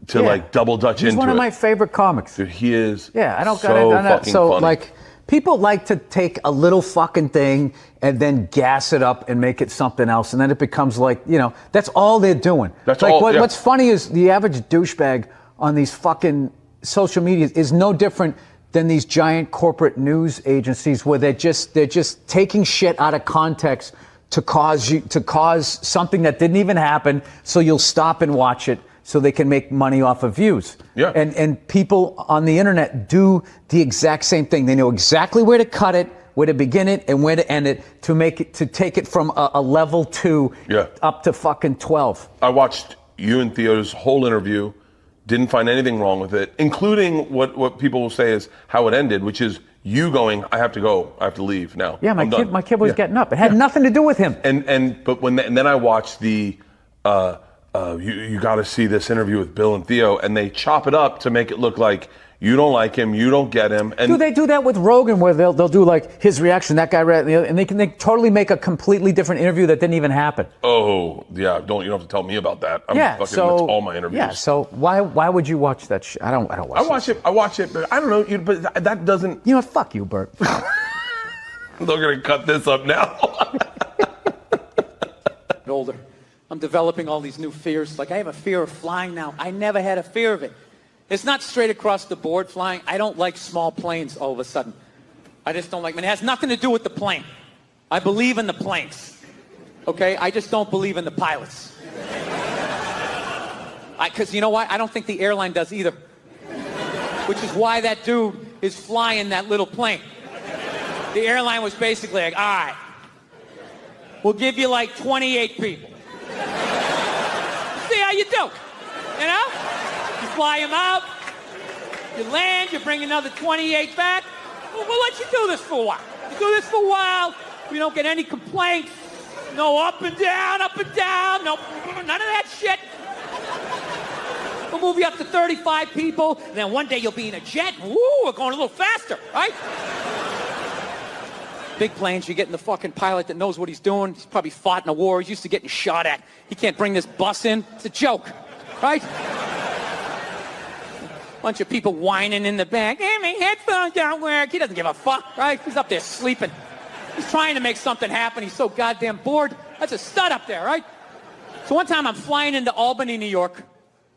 double dutch into it. He's one of my favorite comics. Dude, he is. Yeah, I don't so got it. So funny. like, People like to take a little fucking thing and then gas it up and make it something else, and then it becomes like, that's all they're doing. That's like all. What's funny is the average douchebag on these fucking social media is no different than these giant corporate news agencies where they're just taking shit out of context to cause something that didn't even happen, so you'll stop and watch it so they can make money off of views. Yeah. And people on the internet do the exact same thing. They know exactly where to cut it, where to begin it, and where to end it to take it from a level 2 up to fucking 12. I watched you and Theo's whole interview, didn't find anything wrong with it, including what people will say is how it ended, which is you going, I have to go, I have to leave now. Yeah, my kid was getting up. It had nothing to do with him. And then I watched the you got to see this interview with Bill and Theo, and they chop it up to make it look like you don't like him, you don't get him. And do they do that with Rogan, where they'll do like his reaction, that guy, and they totally make a completely different interview that didn't even happen. Oh yeah, you don't have to tell me about that. That's all my interviews. Yeah, so why would you watch that shit? I don't watch it. I watch it, but I don't know. But that doesn't. You know what? Fuck you, Bert. They're gonna cut this up now. Older. I'm developing all these new fears. Like, I have a fear of flying now. I never had a fear of it. It's not straight across the board flying. I don't like small planes all of a sudden. I just don't like them. It has nothing to do with the plane. I believe in the planes. Okay? I just don't believe in the pilots. Because you know what? I don't think the airline does either. Which is why that dude is flying that little plane. The airline was basically like, all right, we'll give you like 28 people. See how you do. You know? You fly them out, you land, you bring another 28 back. We'll let you do this for a while. You do this for a while, we don't get any complaints. No up and down, no, none of that shit. We'll move you up to 35 people, and then one day you'll be in a jet. Woo, we're going a little faster, right? Big planes, you get in the fucking pilot that knows what he's doing. He's probably fought in a war. He's used to getting shot at. He can't bring this bus in. It's a joke, right? Bunch of people whining in the back. Hey, my headphones don't work. He doesn't give a fuck, right? He's up there sleeping. He's trying to make something happen. He's so goddamn bored. That's a stud up there, right? So one time I'm flying into Albany, New York,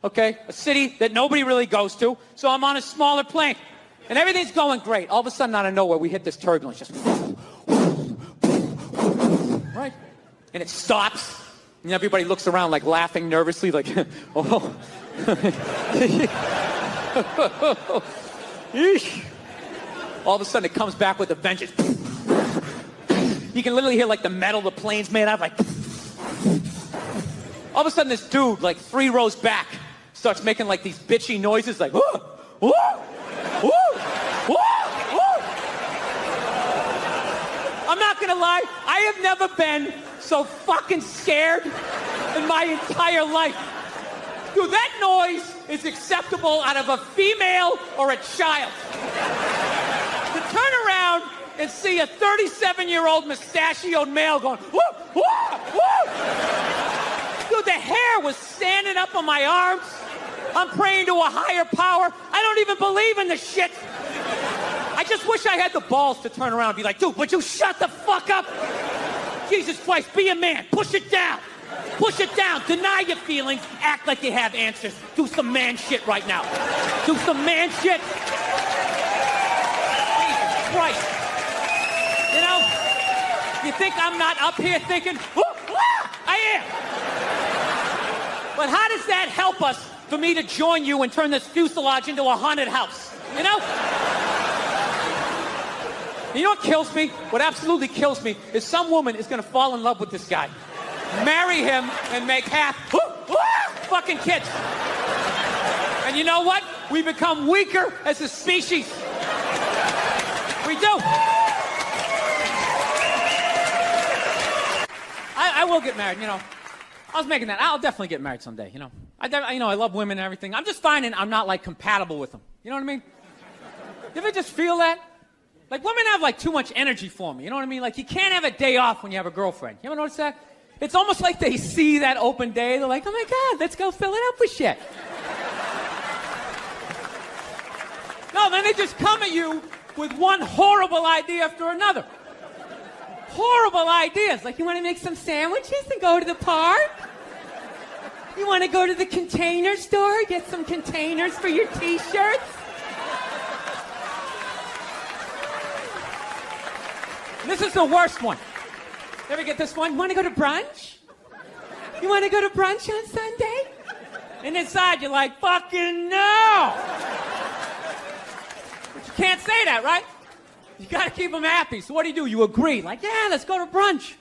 okay? A city that nobody really goes to. So I'm on a smaller plane. And everything's going great. All of a sudden, out of nowhere, we hit this turbulence. Just... right? And it stops. And everybody looks around like laughing nervously, like, oh. All of a sudden it comes back with a vengeance. You can literally hear like the metal the plane's made out of, like. All of a sudden this dude, like 3 rows back, starts making like these bitchy noises, like, whoa, whoa, whoa, whoa, whoa. I'm not gonna lie, I have never been so fucking scared in my entire life. Dude, that noise is acceptable out of a female or a child. To turn around and see a 37-year-old mustachioed male going, whoo, whoo, whoo. Dude, the hair was standing up on my arms. I'm praying to a higher power. I don't even believe in this shit. I just wish I had the balls to turn around and be like, dude, would you shut the fuck up? Jesus Christ, be a man. Push it down. Push it down. Deny your feelings. Act like you have answers. Do some man shit right now. Do some man shit. Jesus Christ. You know, you think I'm not up here thinking, whoo, whoo, I am. But how does that help us for me to join you and turn this fuselage into a haunted house? You know? You know what kills me? What absolutely kills me is some woman is going to fall in love with this guy, marry him, and make half fucking kids. And you know what? We become weaker as a species. We do. I will get married, you know. I was making that. I'll definitely get married someday, you know. I love women and everything. I'm just finding I'm not, like, compatible with them. You know what I mean? You ever just feel that? Like, women have, like, too much energy for me. You know what I mean? Like, you can't have a day off when you have a girlfriend. You ever notice that? It's almost like they see that open day. They're like, oh, my God, let's go fill it up with shit. No, then they just come at you with one horrible idea after another. Horrible ideas. Like, you want to make some sandwiches and go to the park? You want to go to the Container store, get some containers for your t-shirts? This is the worst one. Ever get this one? You want to go to brunch? You want to go to brunch on Sunday? And inside you're like, fucking no! But you can't say that, right? You got to keep them happy. So what do? You agree. Like, yeah, let's go to brunch.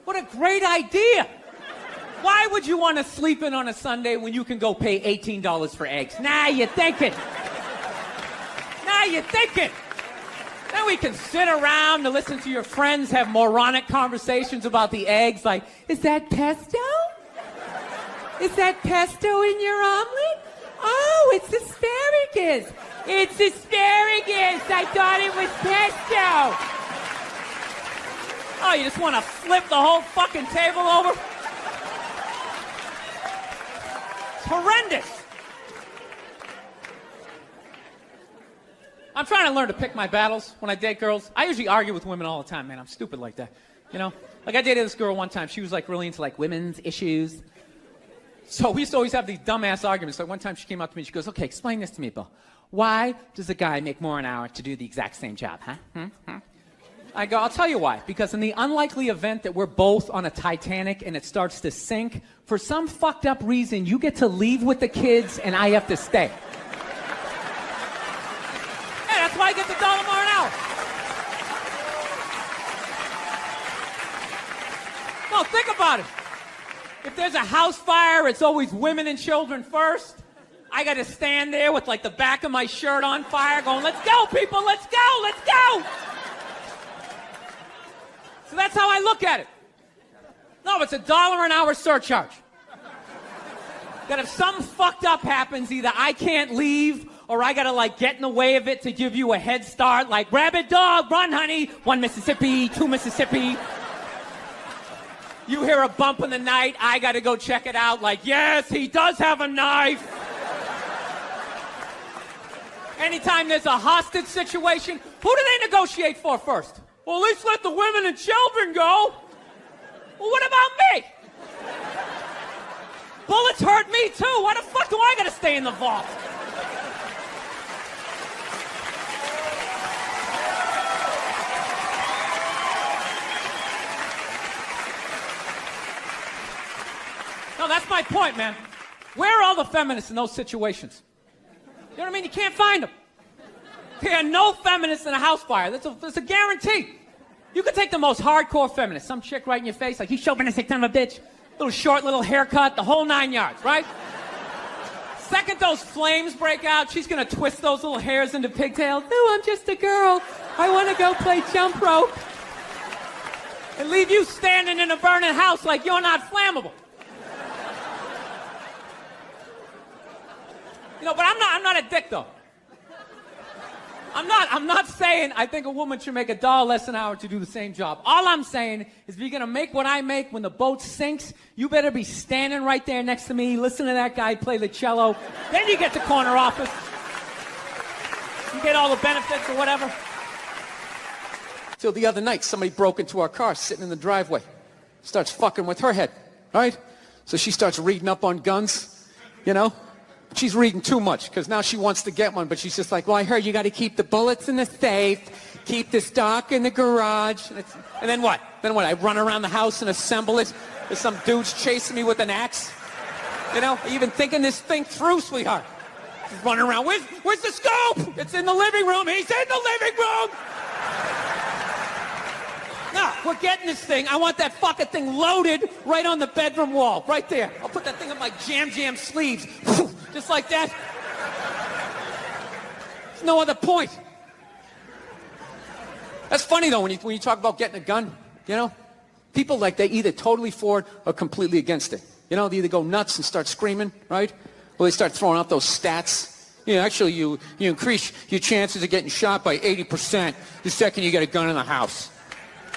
What a great idea. Why would you want to sleep in on a Sunday when you can go pay $18 for eggs? Now you're thinking. Now you're thinking. Then we can sit around to listen to your friends have moronic conversations about the eggs. Like, is that pesto? Is that pesto in your omelet? Oh, it's asparagus. It's asparagus. I thought it was pesto. Oh, you just want to flip the whole fucking table over? It's horrendous. I'm trying to learn to pick my battles when I date girls. I usually argue with women all the time, man. I'm stupid like that. You know? Like, I dated this girl one time. She was, like, really into, like, women's issues. So we used to always have these dumbass arguments. Like, one time she came up to me and she goes, okay, explain this to me, Bill. Why does a guy make more an hour to do the exact same job, huh? I go, I'll tell you why. Because in the unlikely event that we're both on a Titanic and it starts to sink, for some fucked up reason, you get to leave with the kids and I have to stay. Yeah, that's why I get the $1 more an hour. No, think about it. If there's a house fire, it's always women and children first. I got to stand there with, like, the back of my shirt on fire going, let's go, people, let's go, let's go. So that's how I look at it. No, it's $1 an hour surcharge. That if something fucked up happens, either I can't leave or I got to, like, get in the way of it to give you a head start, like, rabid dog, run, honey, 1 Mississippi, 2 Mississippi. You hear a bump in the night, I got to go check it out, like, yes, he does have a knife. Anytime there's a hostage situation, who do they negotiate for first? Well, at least let the women and children go. Well, what about me? Bullets hurt me too. Why the fuck do I gotta stay in the vault? No, that's my point, man. Where are all the feminists in those situations? You know what I mean? You can't find them. There are no feminists in a house fire. That's a guarantee. You could take the most hardcore feminist, some chick right in your face, like, you chauvinistic son of a bitch, little short, little haircut, the whole 9 yards, right? Second those flames break out, she's gonna twist those little hairs into pigtails. No, I'm just a girl. I want to go play jump rope. And leave you standing in a burning house like you're not flammable. You know, but I'm not a dick, though. I'm not saying I think a woman should make $1 less an hour to do the same job. All I'm saying is if you're going to make what I make when the boat sinks, you better be standing right there next to me, listen to that guy play the cello. Then you get the corner office. You get all the benefits or whatever. Till the other night, somebody broke into our car sitting in the driveway. Starts fucking with her head, right? So she starts reading up on guns, you know? She's reading too much because now she wants to get one, but she's just like, well, I heard you got to keep the bullets in the safe, keep the stock in the garage. And then what? I run around the house and assemble it. There's some dudes chasing me with an axe. You know, even thinking this thing through, sweetheart. She's running around. Where's the scope? It's in the living room. He's in the living room. No, we're getting this thing. I want that fucking thing loaded right on the bedroom wall, right there. I'll put that thing on my jam sleeves, just like that. There's no other point. That's funny though when you talk about getting a gun. You know, people like they either totally for it or completely against it. You know, they either go nuts and start screaming, right? Or they start throwing out those stats. Yeah, actually, you increase your chances of getting shot by 80% the second you get a gun in the house.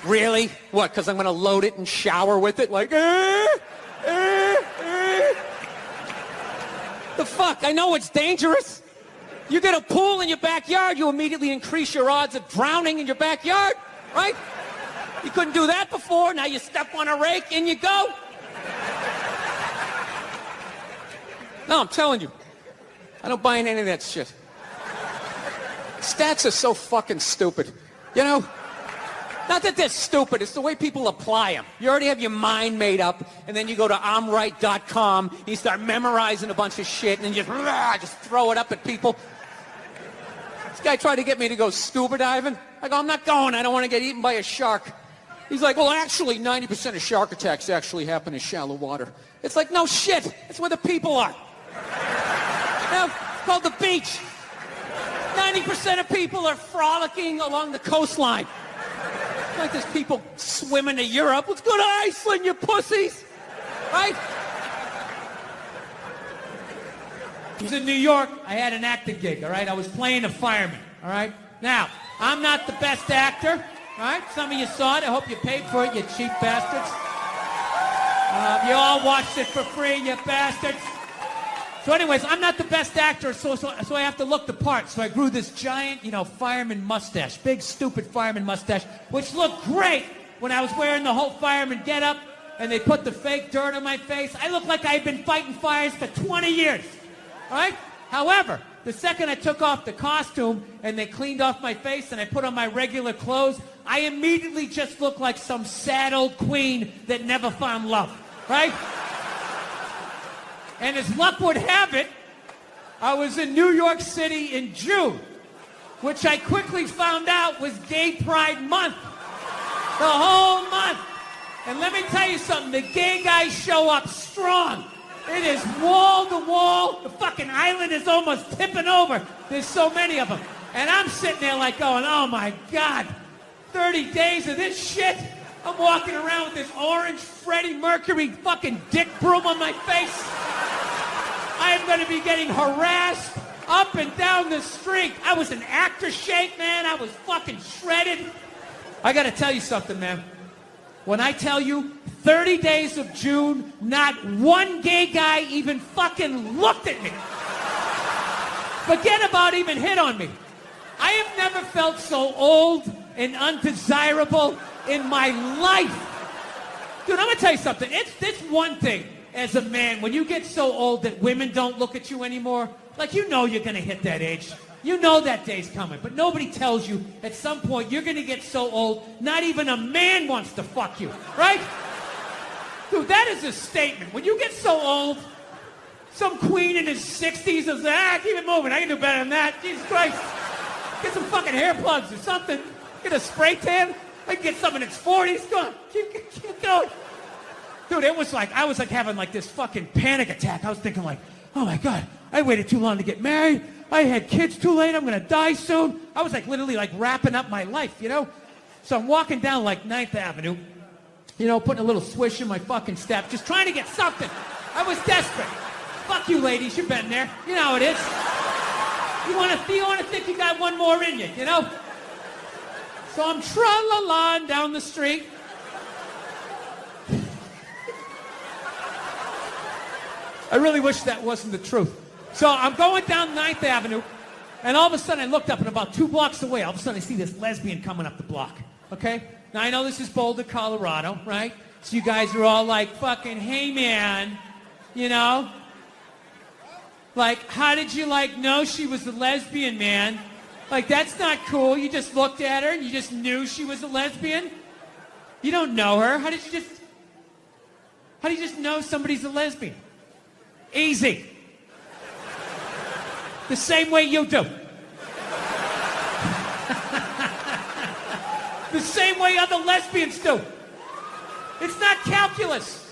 Really? What, because I'm going to load it and shower with it? Like, The fuck? I know it's dangerous. You get a pool in your backyard, you immediately increase your odds of drowning in your backyard, right? You couldn't do that before. Now you step on a rake, in you go. No, I'm telling you. I don't buy in any of that shit. Stats are so fucking stupid. You know? Not that they're stupid, it's the way people apply them. You already have your mind made up, and then you go to I'mRight.com, and you start memorizing a bunch of shit, and then you just throw it up at people. This guy tried to get me to go scuba diving. I go, I'm not going. I don't want to get eaten by a shark. He's like, well, actually, 90% of shark attacks actually happen in shallow water. It's like, no shit. It's where the people are. Now, it's called the beach. 90% of people are frolicking along the coastline. It's like there's people swimming to Europe. Let's go to Iceland, you pussies. Right? I was in New York. I had an acting gig, all right? I was playing a fireman, all right? Now, I'm not the best actor, all right? Some of you saw it. I hope you paid for it, you cheap bastards. You all watched it for free, you bastards. So anyways, I'm not the best actor, so I have to look the part. So I grew this giant, fireman mustache, big, stupid fireman mustache, which looked great when I was wearing the whole fireman getup, and they put the fake dirt on my face. I looked like I had been fighting fires for 20 years. All right? However, the second I took off the costume and they cleaned off my face and I put on my regular clothes, I immediately just looked like some sad old queen that never found love. Right? And as luck would have it, I was in New York City in June, which I quickly found out was Gay Pride Month. The whole month. And let me tell you something, the gay guys show up strong. It is wall to wall. The fucking island is almost tipping over. There's so many of them. And I'm sitting there like going, oh my God, 30 days of this shit. I'm walking around with this orange Freddie Mercury fucking dick broom on my face. I am going to be getting harassed up and down the street. I was in actor shape, man. I was fucking shredded. I got to tell you something, man. When I tell you 30 days of June, not one gay guy even fucking looked at me. Forget about even hit on me. I have never felt so old and undesirable in my life. Dude, I'm going to tell you something. It's one thing as a man, when you get so old that women don't look at you anymore, like you're going to hit that age. You know that day's coming, but nobody tells you at some point you're going to get so old, not even a man wants to fuck you, right? Dude, that is a statement. When you get so old, some queen in his 60s will say, keep it moving. I can do better than that. Jesus Christ. Get some fucking hair plugs or something. Get a spray tan. I can get some in its 40s. Go on. Keep going. Dude, it was like, I was like having like this fucking panic attack. I was thinking like, oh my God, I waited too long to get married. I had kids too late. I'm going to die soon. I was like literally like wrapping up my life, So I'm walking down like 9th Avenue, putting a little swish in my fucking step, just trying to get something. I was desperate. Fuck you, ladies. You've been there. You know how it is. You want to think you got one more in you, So I'm tra-la-la down the street. I really wish that wasn't the truth. So I'm going down 9th Avenue, and all of a sudden I looked up, and about 2 blocks away, all of a sudden I see this lesbian coming up the block, okay? Now I know this is Boulder, Colorado, right? So you guys are all like, fucking, hey man, Like, how did you know she was a lesbian, man? Like, that's not cool. You just looked at her and you just knew she was a lesbian? You don't know her. How do you just know somebody's a lesbian? Easy. The same way you do. The same way other lesbians do. It's not calculus.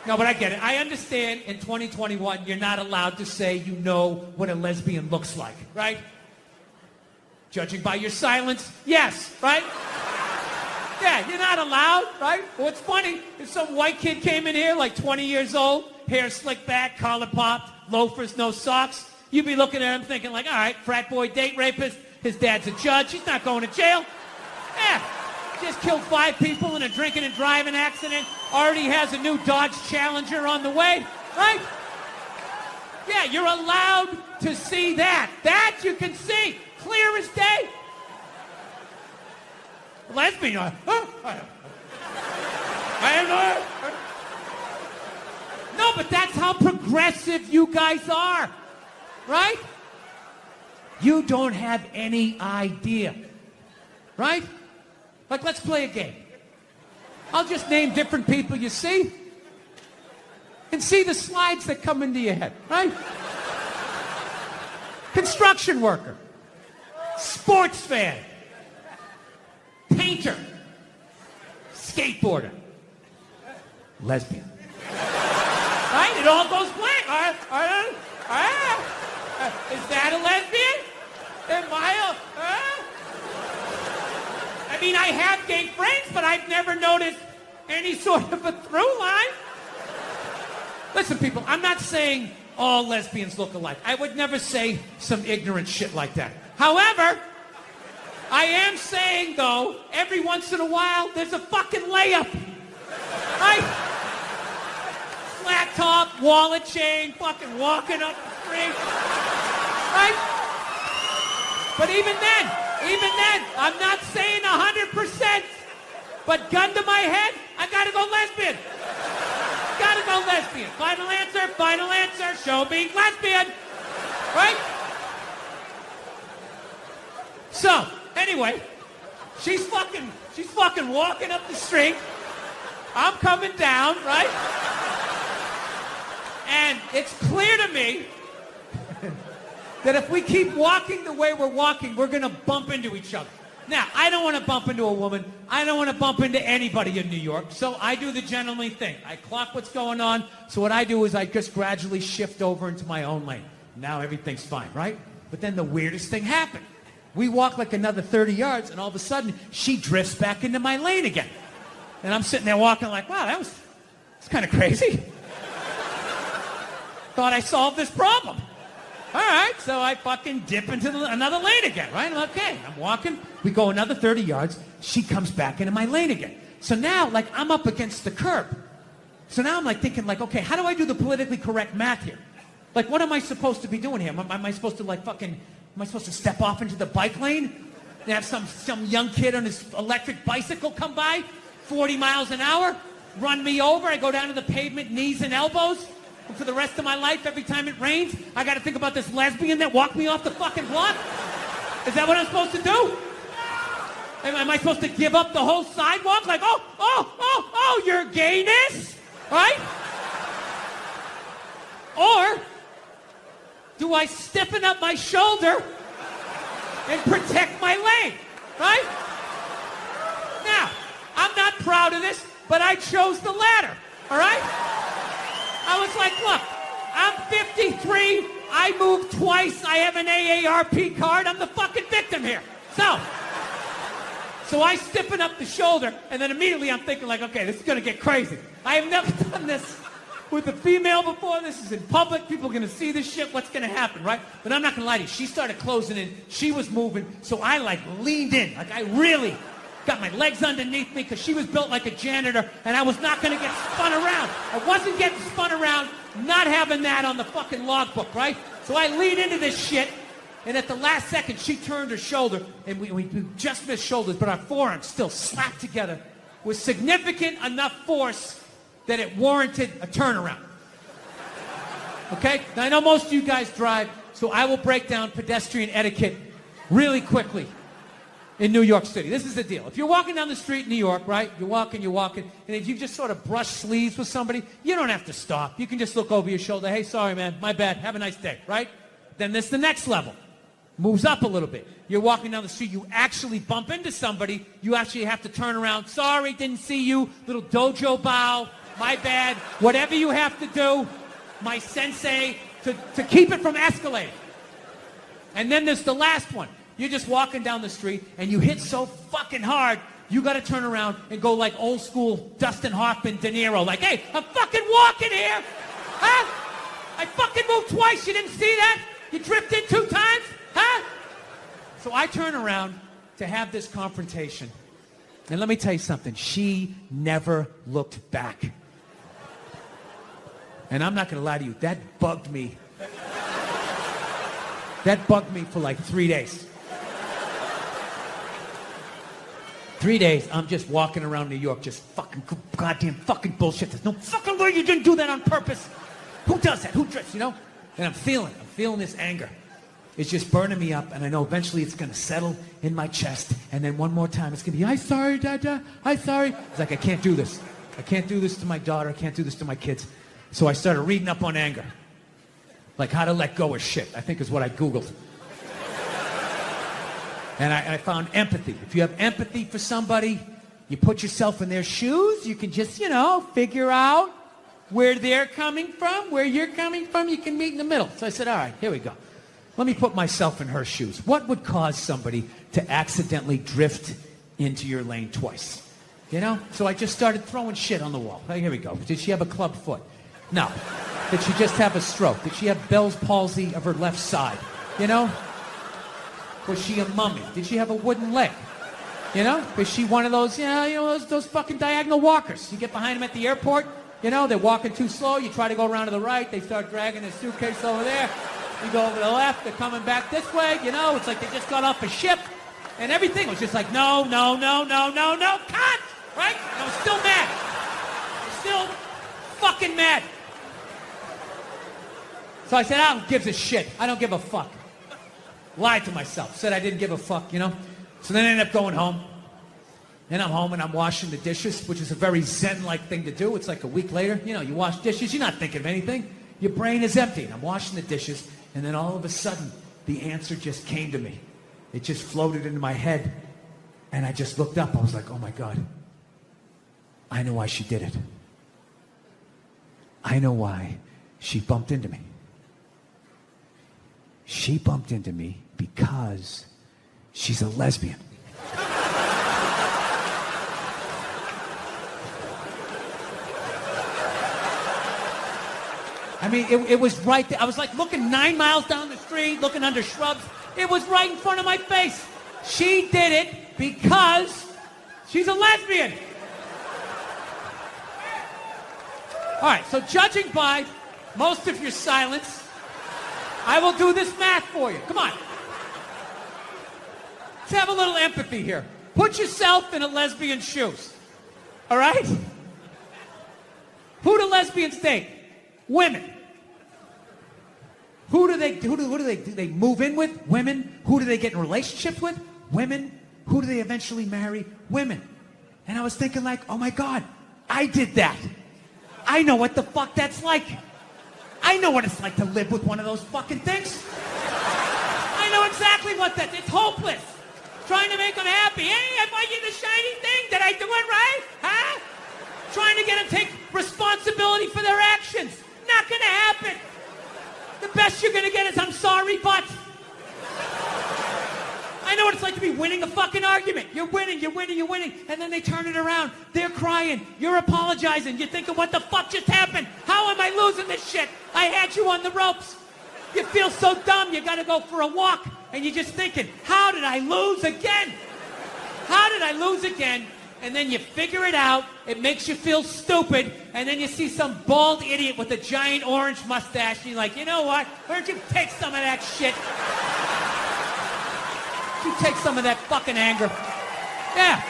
No, but I get it. I understand in 2021 you're not allowed to say you know what a lesbian looks like, right? Judging by your silence, yes, right? Yeah, you're not allowed, right? Well, it's funny. If some white kid came in here like 20 years old, hair slicked back, collar popped, loafers, no socks, you'd be looking at him thinking like, all right, frat boy, date rapist, his dad's a judge, he's not going to jail. Yeah, just killed 5 people in a drinking and driving accident, already has a new Dodge Challenger on the way, right? Yeah, you're allowed to see that. That you can see. Clear as day. Lesbian. I am not. No, but that's how progressive you guys are. Right? You don't have any idea. Right? Like, let's play a game. I'll just name different people you see and see the slides that come into your head, right? Construction worker, sports fan, painter, skateboarder, lesbian. Right? It all goes blank. Is that a lesbian? Am I I mean, I have gay friends, but I've never noticed any sort of a through line. Listen, people, I'm not saying all lesbians look alike. I would never say some ignorant shit like that. However, I am saying, though, every once in a while, there's a fucking layup. Right? Flat top, wallet chain, fucking walking up the street. Right? But even then, I'm not saying 100%, but gun to my head, I gotta go lesbian. Gotta go lesbian. Final answer, show me lesbian. Right? So, anyway, she's fucking walking up the street. I'm coming down, right? And it's clear to me that if we keep walking the way we're walking, we're going to bump into each other. Now, I don't want to bump into a woman. I don't want to bump into anybody in New York. So I do the gentlemanly thing. I clock what's going on. So what I do is I just gradually shift over into my own lane. Now everything's fine, right? But then the weirdest thing happened. We walk like another 30 yards, and all of a sudden, she drifts back into my lane again. And I'm sitting there walking like, wow, that's kind of crazy. Thought I solved this problem. All right, so I fucking dip into another lane again, right? Okay, I'm walking. We go another 30 yards. She comes back into my lane again. So now, like, I'm up against the curb. So now I'm like thinking, like, okay, how do I do the politically correct math here? Like, what am I supposed to be doing here? Am I supposed to, like, am I supposed to step off into the bike lane and have some young kid on his electric bicycle come by, 40 miles an hour, run me over? I go down to the pavement, knees and elbows. And for the rest of my life, every time it rains, I got to think about this lesbian that walked me off the fucking block? Is that what I'm supposed to do? Am I supposed to give up the whole sidewalk? Like, oh, your gayness? Right? Or do I stiffen up my shoulder and protect my lane? Right? Now, I'm not proud of this, but I chose the latter. All right? I was like, look, I'm 53, I moved twice, I have an AARP card, I'm the fucking victim here. So I stiffen up the shoulder, and then immediately I'm thinking like, okay, this is gonna get crazy. I have never done this with a female before, this is in public, people are gonna see this shit, what's gonna happen, right? But I'm not gonna lie to you, she started closing in, she was moving, so I like leaned in, like I really got my legs underneath me because she was built like a janitor, and I was not going to get spun around. I wasn't getting spun around, not having that on the fucking logbook, right? So I leaned into this shit, and at the last second, she turned her shoulder, and we just missed shoulders, but our forearms still slapped together with significant enough force that it warranted a turnaround. Okay? Now, I know most of you guys drive, so I will break down pedestrian etiquette really quickly. In New York City. This is the deal. If you're walking down the street in New York, right? You're walking, and if you just sort of brush sleeves with somebody, you don't have to stop. You can just look over your shoulder. Hey, sorry, man. My bad. Have a nice day, right? Then there's the next level. Moves up a little bit. You're walking down the street. You actually bump into somebody. You actually have to turn around. Sorry, didn't see you. Little dojo bow. My bad. Whatever you have to do, my sensei, to keep it from escalating. And then there's the last one. You're just walking down the street, and you hit so fucking hard, you got to turn around and go like old school Dustin Hoffman, De Niro. Like, hey, I'm fucking walking here. Huh? I fucking moved twice. You didn't see that? You drifted 2 times? Huh? So I turn around to have this confrontation. And let me tell you something. She never looked back. And I'm not going to lie to you. That bugged me That bugged me for like 3 days. 3 days, I'm just walking around New York, just fucking goddamn fucking bullshit. There's no fucking way you didn't do that on purpose. Who does that? Who drifts, you know? And I'm feeling this anger. It's just burning me up, and I know eventually it's gonna settle in my chest, and then one more time it's gonna be, I'm sorry, Dada, I'm sorry. It's like, I can't do this. I can't do this to my daughter, I can't do this to my kids. So I started reading up on anger. Like how to let go of shit, I think is what I Googled. And I found empathy. If you have empathy for somebody, you put yourself in their shoes, you can just, you know, figure out where they're coming from, where you're coming from, you can meet in the middle. So I said, all right, here we go. Let me put myself in her shoes. What would cause somebody to accidentally drift into your lane twice? You know? So I just started throwing shit on the wall. Hey, here we go. Did she have a club foot? No. Did she just have a stroke? Did she have Bell's palsy of her left side? You know? Was she a mummy? Did she have a wooden leg? You know? Was she one of those, those fucking diagonal walkers? You get behind them at the airport, you know, they're walking too slow, you try to go around to the right, they start dragging their suitcase over there. You go over to the left, they're coming back this way, you know, it's like they just got off a ship, and everything was just like, no, cut! Right? And I was still mad. Still fucking mad. So I said, who gives a shit? I don't give a fuck. Lied to myself. Said I didn't give a fuck, you know? So then I ended up going home. Then I'm home and I'm washing the dishes, which is a very Zen-like thing to do. It's like a week later. You know, you wash dishes, you're not thinking of anything. Your brain is empty. And I'm washing the dishes, and then all of a sudden, the answer just came to me. It just floated into my head. And I just looked up. I was like, oh my God. I know why she did it. I know why she bumped into me. She bumped into me because she's a lesbian. I mean, it was right there. I was like looking 9 miles down the street, looking under shrubs. It was right in front of my face. She did it because she's a lesbian. All right, so judging by most of your silence, I will do this math for you. Come on. Let's have a little empathy here. Put yourself in a lesbian's shoes. All right? Who do lesbians date? Women. Who do they move in with? Women. Who do they get in relationships with? Women. Who do they eventually marry? Women. And I was thinking like, oh my God, I did that. I know what the fuck that's like. I know what it's like to live with one of those fucking things. I know exactly what that is. It's hopeless. Trying to make them happy. Hey, I bought you the shiny thing. Did I do it right? Huh? Trying to get them to take responsibility for their actions. Not gonna happen. The best you're gonna get is, I'm sorry, but. I know what it's like to be winning a fucking argument. You're winning, and then they turn it around. They're crying. You're apologizing. You're thinking, what the fuck just happened? How am I losing this shit? I had you on the ropes. You feel so dumb, you gotta go for a walk, and you're just thinking, how did I lose again? How did I lose again? And then you figure it out, it makes you feel stupid, and then you see some bald idiot with a giant orange mustache, and you're like, you know what? Why don't you take some of that shit? You take some of that fucking anger. Yeah.